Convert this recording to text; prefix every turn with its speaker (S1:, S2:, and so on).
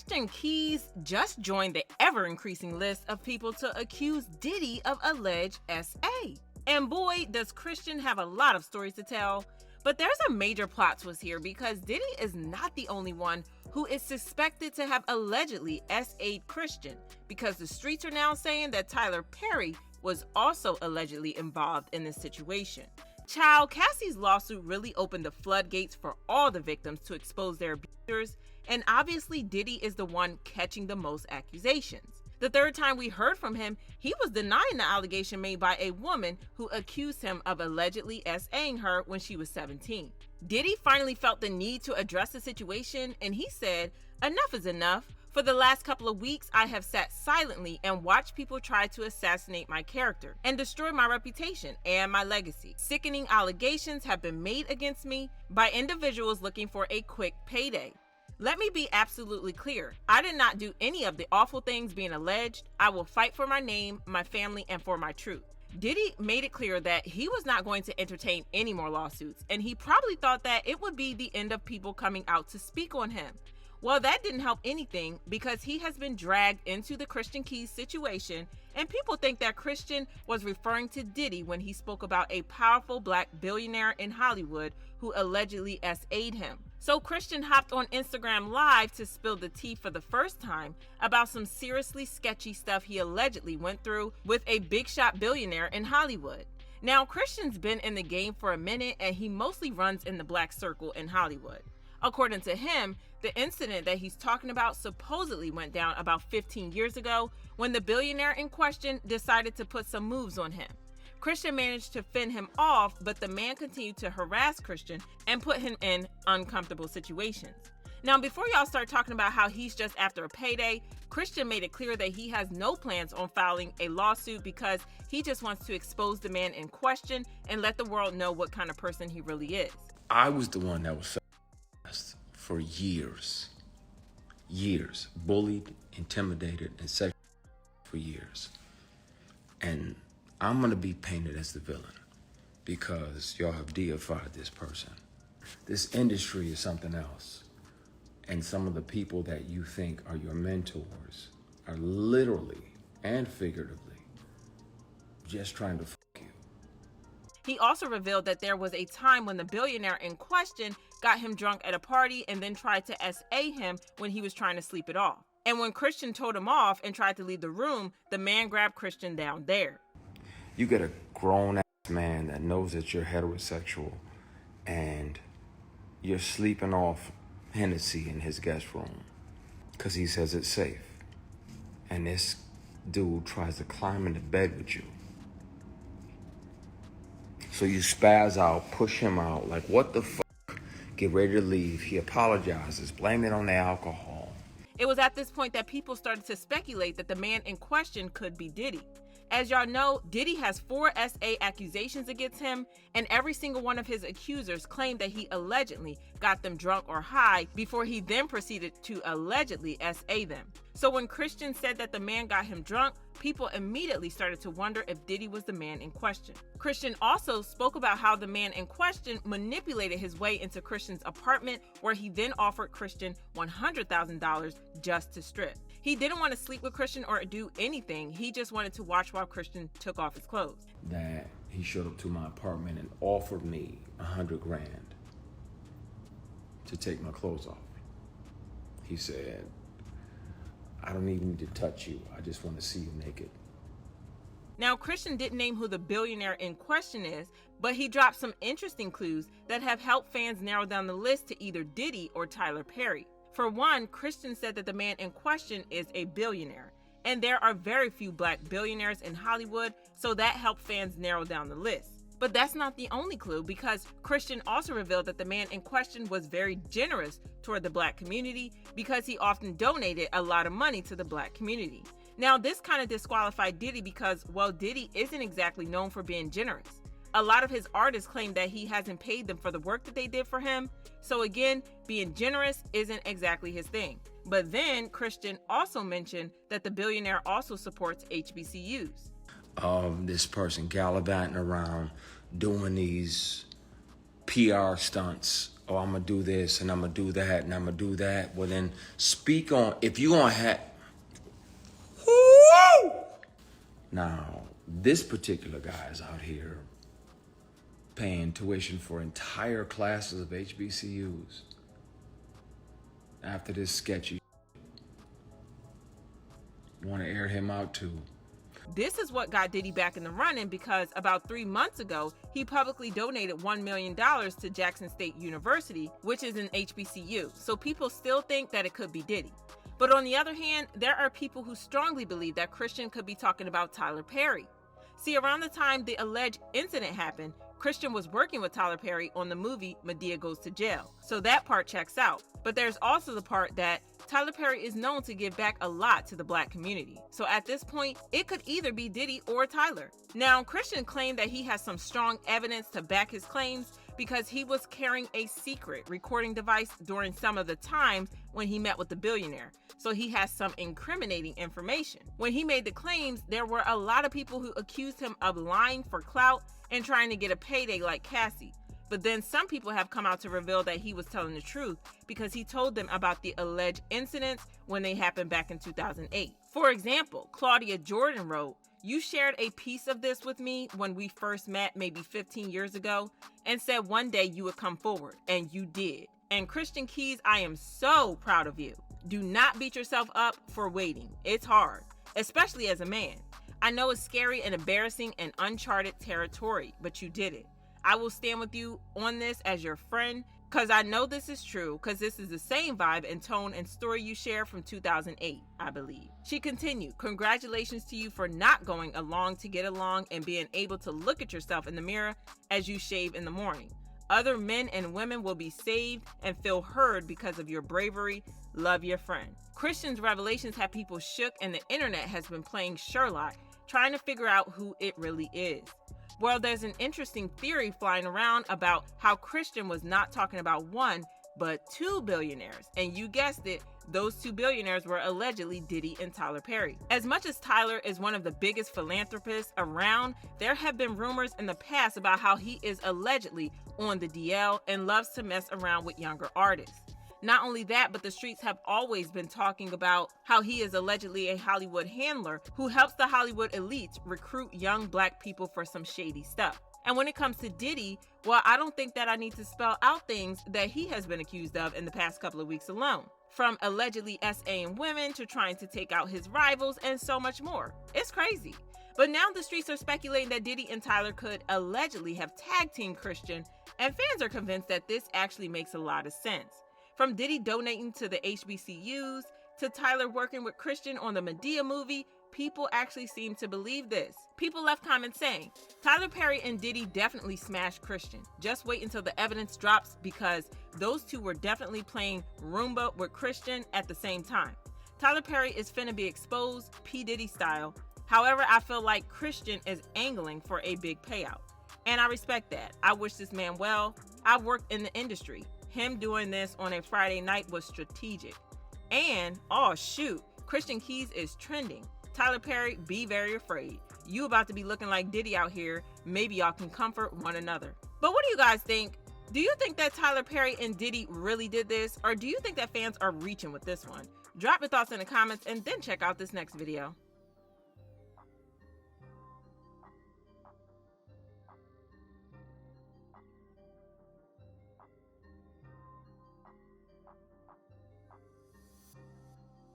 S1: Christian Keys just joined the ever-increasing list of people to accuse Diddy of alleged S.A. And boy, does Christian have a lot of stories to tell. But there's a major plot twist here because Diddy is not the only one who is suspected to have allegedly S.A'd Christian, because the streets are now saying that Tyler Perry was also allegedly involved in this situation. Child, Cassie's lawsuit really opened the floodgates for all the victims to expose their abusers, and obviously Diddy is the one catching the most accusations. The third time we heard from him, he was denying the allegation made by a woman who accused him of allegedly S.A.ing her when she was 17. Diddy finally felt the need to address the situation, and he said, "Enough is enough. For the last couple of weeks, I have sat silently and watched people try to assassinate my character and destroy my reputation and my legacy. Sickening allegations have been made against me by individuals looking for a quick payday. Let me be absolutely clear. I did not do any of the awful things being alleged. I will fight for my name, my family, and for my truth." Diddy made it clear that he was not going to entertain any more lawsuits, and he probably thought that it would be the end of people coming out to speak on him. Well, that didn't help anything because he has been dragged into the Christian Keys situation, and people think that Christian was referring to Diddy when he spoke about a powerful black billionaire in Hollywood who allegedly S.A'd him. So Christian hopped on Instagram Live to spill the tea for the first time about some seriously sketchy stuff he allegedly went through with a big shot billionaire in Hollywood. Now, Christian's been in the game for a minute, and he mostly runs in the black circle in Hollywood. According to him, the incident that he's talking about supposedly went down about 15 years ago when the billionaire in question decided to put some moves on him. Christian managed to fend him off, but the man continued to harass Christian and put him in uncomfortable situations. Now, before y'all start talking about how he's just after a payday, Christian made it clear that he has no plans on filing a lawsuit because he just wants to expose the man in question and let the world know what kind of person he really is.
S2: I was the one that was for years, bullied, intimidated, and sexual for years. And I'm gonna be painted as the villain because y'all have deified this person. This industry is something else. And some of the people that you think are your mentors are literally and figuratively just trying to fuck you.
S1: He also revealed that there was a time when the billionaire in question got him drunk at a party and then tried to S.A. him when he was trying to sleep it off. And when Christian told him off and tried to leave the room, the man grabbed Christian down there.
S2: You get a grown-ass man that knows that you're heterosexual and you're sleeping off Hennessy in his guest room because he says it's safe. And this dude tries to climb into bed with you. So you spaz out, push him out, like, what the fuck? Get ready to leave. He apologizes, blame it on the alcohol.
S1: It was at this point that people started to speculate that the man in question could be Diddy. As y'all know, Diddy has 4 S.A. accusations against him, and every single one of his accusers claimed that he allegedly got them drunk or high before he then proceeded to allegedly S.A. them. So when Christian said that the man got him drunk, people immediately started to wonder if Diddy was the man in question. Christian also spoke about how the man in question manipulated his way into Christian's apartment, where he then offered Christian $100,000 just to strip. He didn't want to sleep with Christian or do anything. He just wanted to watch while Christian took off his clothes.
S2: That he showed up to my apartment and offered me $100,000 to take my clothes off. He said, "I don't even need to touch you. I just want to see you naked."
S1: Now, Christian didn't name who the billionaire in question is, but he dropped some interesting clues that have helped fans narrow down the list to either Diddy or Tyler Perry. For one, Christian said that the man in question is a billionaire, and there are very few black billionaires in Hollywood, so that helped fans narrow down the list. But that's not the only clue, because Christian also revealed that the man in question was very generous toward the black community because he often donated a lot of money to the black community. Now, this kind of disqualified Diddy because, well, Diddy isn't exactly known for being generous. A lot of his artists claim that he hasn't paid them for the work that they did for him. So again, being generous isn't exactly his thing. But then Christian also mentioned that the billionaire also supports HBCUs.
S2: This person gallivanting around doing these PR stunts. Oh, I'm gonna do this and I'm gonna do that and I'm gonna do that. Well, then speak on, if you gonna have, woo! Now, this particular guy is out here paying tuition for entire classes of HBCUs after this sketchy. Want to air him out too.
S1: This is what got Diddy back in the running because about 3 months ago, he publicly donated $1 million to Jackson State University, which is an HBCU. So people still think that it could be Diddy. But on the other hand, there are people who strongly believe that Christian could be talking about Tyler Perry. See, around the time the alleged incident happened, Christian was working with Tyler Perry on the movie Madea Goes to Jail. So that part checks out. But there's also the part that Tyler Perry is known to give back a lot to the black community. So at this point, it could either be Diddy or Tyler. Now, Christian claimed that he has some strong evidence to back his claims because he was carrying a secret recording device during some of the times when he met with the billionaire. So he has some incriminating information. When he made the claims, there were a lot of people who accused him of lying for clout and trying to get a payday like Cassie. But then some people have come out to reveal that he was telling the truth because he told them about the alleged incidents when they happened back in 2008. For example, Claudia Jordan wrote, "You shared a piece of this with me when we first met maybe 15 years ago and said one day you would come forward, and you did. And Christian Keys, I am so proud of you. Do not beat yourself up for waiting. It's hard, especially as a man. I know it's scary and embarrassing and uncharted territory, but you did it. I will stand with you on this as your friend because I know this is true because this is the same vibe and tone and story you share from 2008, I believe." She continued, "Congratulations to you for not going along to get along and being able to look at yourself in the mirror as you shave in the morning. Other men and women will be saved and feel heard because of your bravery. Love, your friend." Christian's revelations have people shook and the internet has been playing Sherlock, trying to figure out who it really is. Well, there's an interesting theory flying around about how Christian was not talking about one, but two billionaires. And you guessed it, those two billionaires were allegedly Diddy and Tyler Perry. As much as Tyler is one of the biggest philanthropists around, there have been rumors in the past about how he is allegedly on the DL and loves to mess around with younger artists. Not only that, but the streets have always been talking about how he is allegedly a Hollywood handler who helps the Hollywood elites recruit young black people for some shady stuff. And when it comes to Diddy, well, I don't think that I need to spell out things that he has been accused of in the past couple of weeks alone. From allegedly S.A.ing women to trying to take out his rivals and so much more. It's crazy. But now the streets are speculating that Diddy and Tyler could allegedly have tag teamed Christian, and fans are convinced that this actually makes a lot of sense. From Diddy donating to the HBCUs to Tyler working with Christian on the Madea movie, people actually seem to believe this. People left comments saying, "Tyler Perry and Diddy definitely smashed Christian. Just wait until the evidence drops because those two were definitely playing Roomba with Christian at the same time. Tyler Perry is finna be exposed, P. Diddy style. However, I feel like Christian is angling for a big payout. And I respect that. I wish this man well. I've worked in the industry. Him doing this on a Friday night was strategic. And, oh shoot, Christian Keys is trending. Tyler Perry, be very afraid. You about to be looking like Diddy out here. Maybe y'all can comfort one another." But what do you guys think? Do you think that Tyler Perry and Diddy really did this? Or do you think that fans are reaching with this one? Drop your thoughts in the comments and then check out this next video.